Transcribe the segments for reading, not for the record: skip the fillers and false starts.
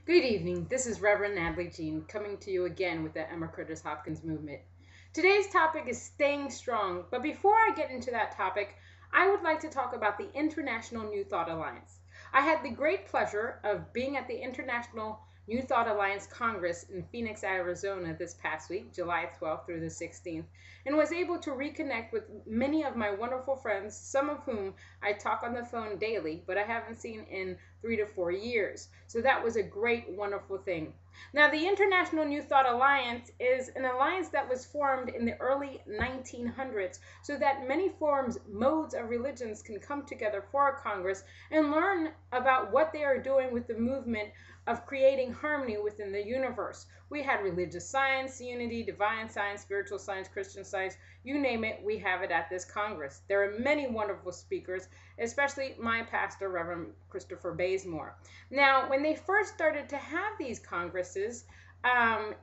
Good evening. This is Reverend Natalie Jean coming to you again with the Emma Curtis Hopkins movement. Today's topic is staying strong, but before I get into that topic, I would like to talk about the International New Thought Alliance. I had the great pleasure of being at the International New Thought Alliance Congress in Phoenix, Arizona this past week, July 12th through the 16th, and was able to reconnect with many of my wonderful friends, some of whom I talk on the phone daily, but I haven't seen in 3 to 4 years. So that was a great, wonderful thing. Now, the International New Thought Alliance is an alliance that was formed in the early 1900s so that many forms, modes of religions can come together for a Congress and learn about what they are doing with the movement of creating harmony within the universe. We had religious science, unity, divine science, spiritual science, Christian science, you name it, we have it at this Congress. There are many wonderful speakers, especially my pastor, Reverend Christopher Bazemore. Now, when they first started to have these congresses,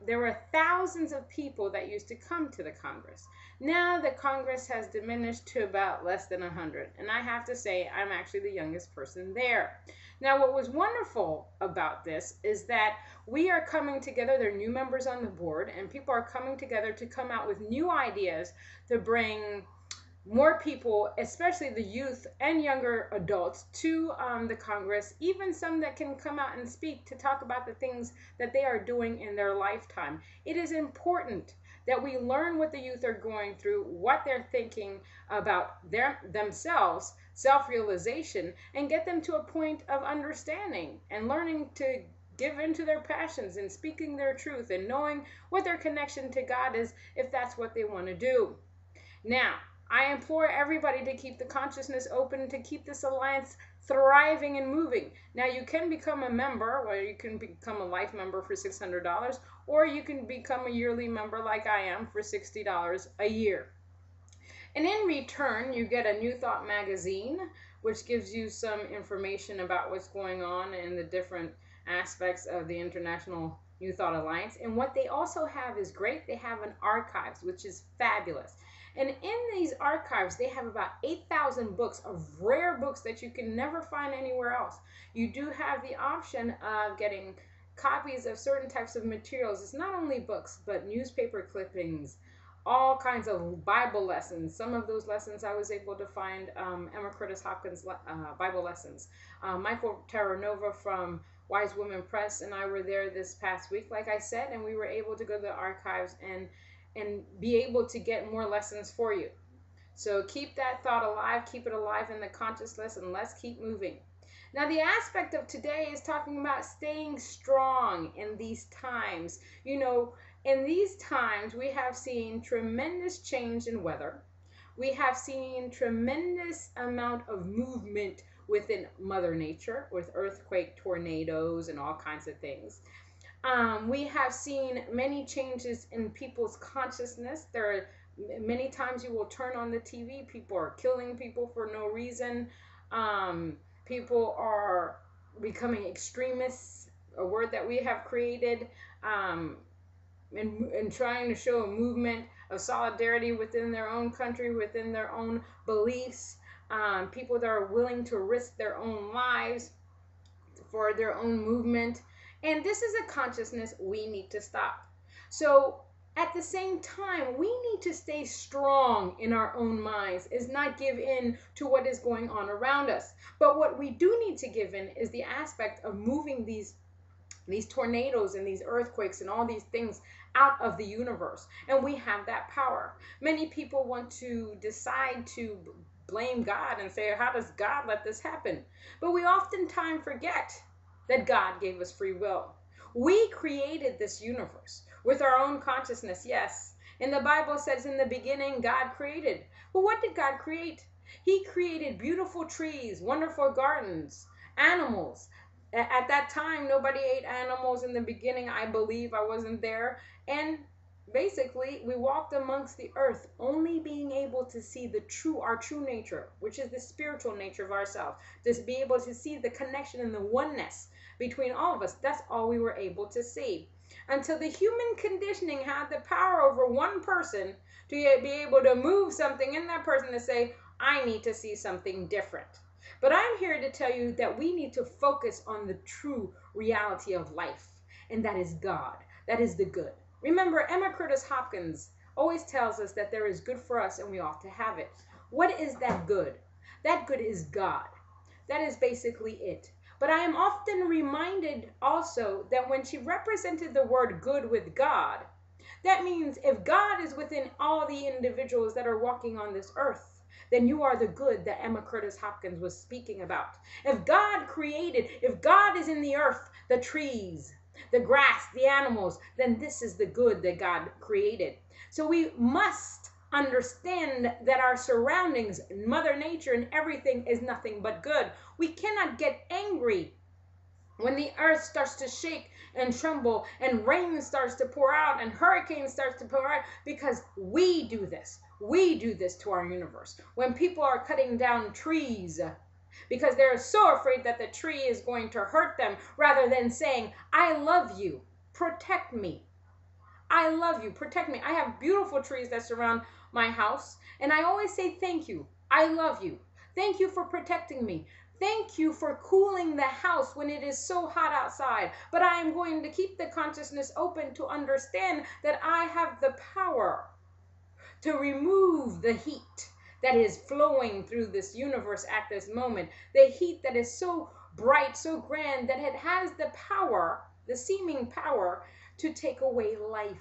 there were thousands of people that used to come to the Congress. Now the Congress has diminished to about less than 100, and I have to say I'm actually the youngest person there. Now, what was wonderful about this is that we are coming together, there are new members on the board, and people are coming together to come out with new ideas to bring more people, especially the youth and younger adults, to the Congress, even some that can come out and speak to talk about the things that they are doing in their lifetime. It is important that we learn what the youth are going through, what they're thinking about themselves, self-realization, and get them to a point of understanding and learning to give into their passions and speaking their truth and knowing what their connection to God is if that's what they want to do. Now, I implore everybody to keep the consciousness open, to keep this alliance thriving and moving. Now, you can become a member, or you can become a life member for $600, or you can become a yearly member like I am for $60 a year. And in return, you get a New Thought magazine, which gives you some information about what's going on in the different aspects of the International New Thought Alliance. And what they also have is great. They have an archives, which is fabulous. And in these archives, they have about 8,000 books of rare books that you can never find anywhere else. You do have the option of getting copies of certain types of materials. It's not only books, but newspaper clippings, all kinds of Bible lessons. Some of those lessons I was able to find Emma Curtis Hopkins Bible lessons. Michael Terranova from Wise Women Press and I were there this past week, like I said, and we were able to go to the archives and be able to get more lessons for you. So keep that thought alive, keep it alive in the consciousness, and let's keep moving. Now, the aspect of today is talking about staying strong in these times. You know, in these times, we have seen tremendous change in weather. We have seen tremendous amount of movement within Mother Nature with earthquake, tornadoes, and all kinds of things. We have seen many changes in people's consciousness. There are many times you will turn on the TV, people are killing people for no reason. People are becoming extremists, a word that we have created, and trying to show a movement of solidarity within their own country, within their own beliefs. People that are willing to risk their own lives for their own movement. And this is a consciousness we need to stop. So at the same time, we need to stay strong in our own minds, is not give in to what is going on around us. But what we do need to give in is the aspect of moving these tornadoes and these earthquakes and all these things out of the universe. And we have that power. Many people want to decide to blame God and say, how does God let this happen? But we oftentimes forget that God gave us free will. We created this universe with our own consciousness, yes. And the Bible says in the beginning, God created. But what did God create? He created beautiful trees, wonderful gardens, animals. At that time, nobody ate animals in the beginning. I believe I wasn't there. And basically, we walked amongst the earth, only being able to see our true nature, which is the spiritual nature of ourselves. Just be able to see the connection and the oneness between all of us. That's all we were able to see. Until the human conditioning had the power over one person to be able to move something in that person to say, I need to see something different. But I'm here to tell you that we need to focus on the true reality of life, and that is God. That is the good. Remember, Emma Curtis Hopkins always tells us that there is good for us and we ought to have it. What is that good? That good is God. That is basically it. But I am often reminded also that when she represented the word good with God, that means if God is within all the individuals that are walking on this earth, then you are the good that Emma Curtis Hopkins was speaking about. If God is in the earth, the trees, the grass, the animals, then this is the good that God created. So we must understand that our surroundings, Mother Nature and everything is nothing but good. We cannot get angry when the earth starts to shake and tremble and rain starts to pour out and hurricanes starts to pour out, because we do this. We do this to our universe. When people are cutting down trees because they're so afraid that the tree is going to hurt them, rather than saying, I love you, protect me. I love you, protect me. I have beautiful trees that surround my house, and I always say thank you. I love you. Thank you for protecting me. Thank you for cooling the house when it is so hot outside. But I am going to keep the consciousness open to understand that I have the power to remove the heat that is flowing through this universe at this moment. The heat that is so bright, so grand, that it has the power, the seeming power, to take away life.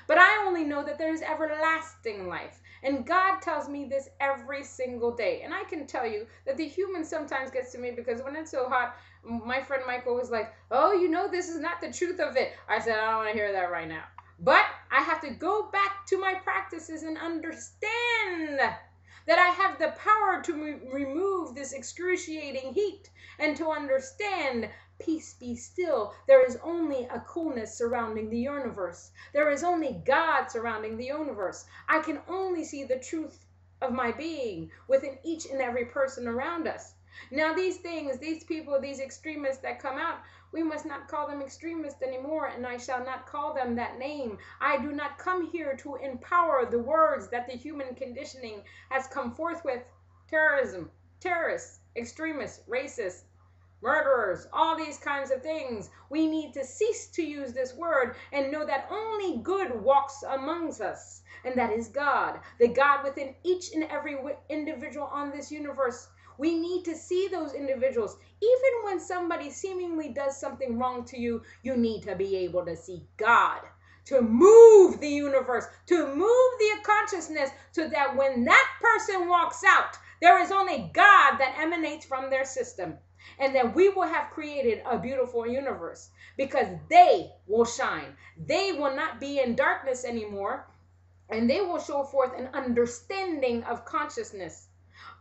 But I only know that there is everlasting life. And God tells me this every single day. And I can tell you that the human sometimes gets to me, because when it's so hot, my friend Michael was like, oh, you know, this is not the truth of it. I said, I don't want to hear that right now. But I have to go back to my practices and understand that I have the power to remove this excruciating heat, and to understand, peace be still. There is only a coolness surrounding the universe. There is only God surrounding the universe. I can only see the truth of my being within each and every person around us. Now these things, these people, these extremists that come out, we must not call them extremists anymore, and I shall not call them that name. I do not come here to empower the words that the human conditioning has come forth with. Terrorism, terrorists, extremists, racists, murderers, all these kinds of things. We need to cease to use this word and know that only good walks amongst us, and that is God, the God within each and every individual on this universe. We need to see those individuals. Even when somebody seemingly does something wrong to you, you need to be able to see God, to move the universe, to move the consciousness, so that when that person walks out, there is only God that emanates from their system. And that we will have created a beautiful universe, because they will shine. They will not be in darkness anymore, and they will show forth an understanding of consciousness.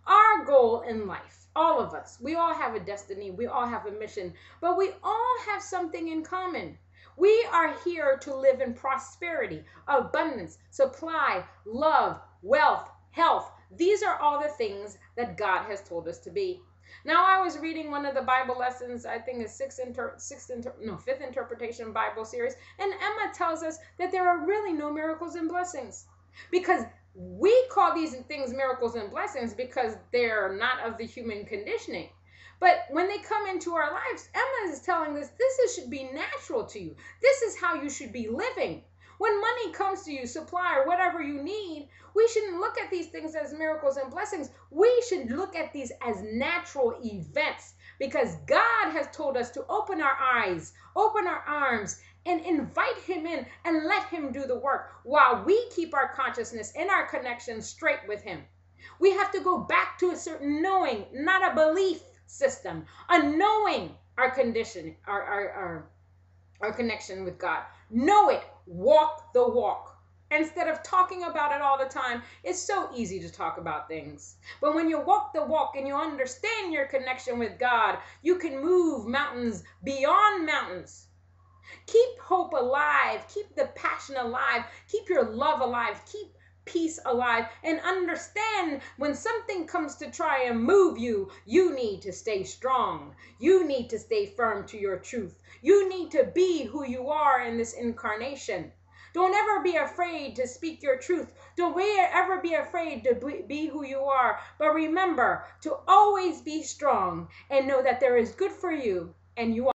Our goal in life, all of us, we all have a destiny, we all have a mission, but we all have something in common. We are here to live in prosperity, abundance, supply, love, wealth, health. These are all the things that God has told us to be. Now, I was reading one of the Bible lessons, I think it's fifth interpretation Bible series, and Emma tells us that there are really no miracles and blessings, because we call these things miracles and blessings because they're not of the human conditioning. But when they come into our lives, Emma is telling us this should be natural to you. This is how you should be living. When money comes to you, supply or whatever you need, we shouldn't look at these things as miracles and blessings. We should look at these as natural events, because God has told us to open our eyes, open our arms, and invite him in and let him do the work, while we keep our consciousness and our connection straight with him. We have to go back to a certain knowing, not a belief system, a knowing our condition, our connection with God. Know it, walk the walk. Instead of talking about it all the time, it's so easy to talk about things. But when you walk the walk and you understand your connection with God, you can move mountains beyond mountains. Keep hope alive, keep the passion alive, keep your love alive, keep peace alive, and understand when something comes to try and move you, you need to stay strong. You need to stay firm to your truth. You need to be who you are in this incarnation. Don't ever be afraid to speak your truth. Ever be afraid to be who you are. But remember to always be strong and know that there is good for you and you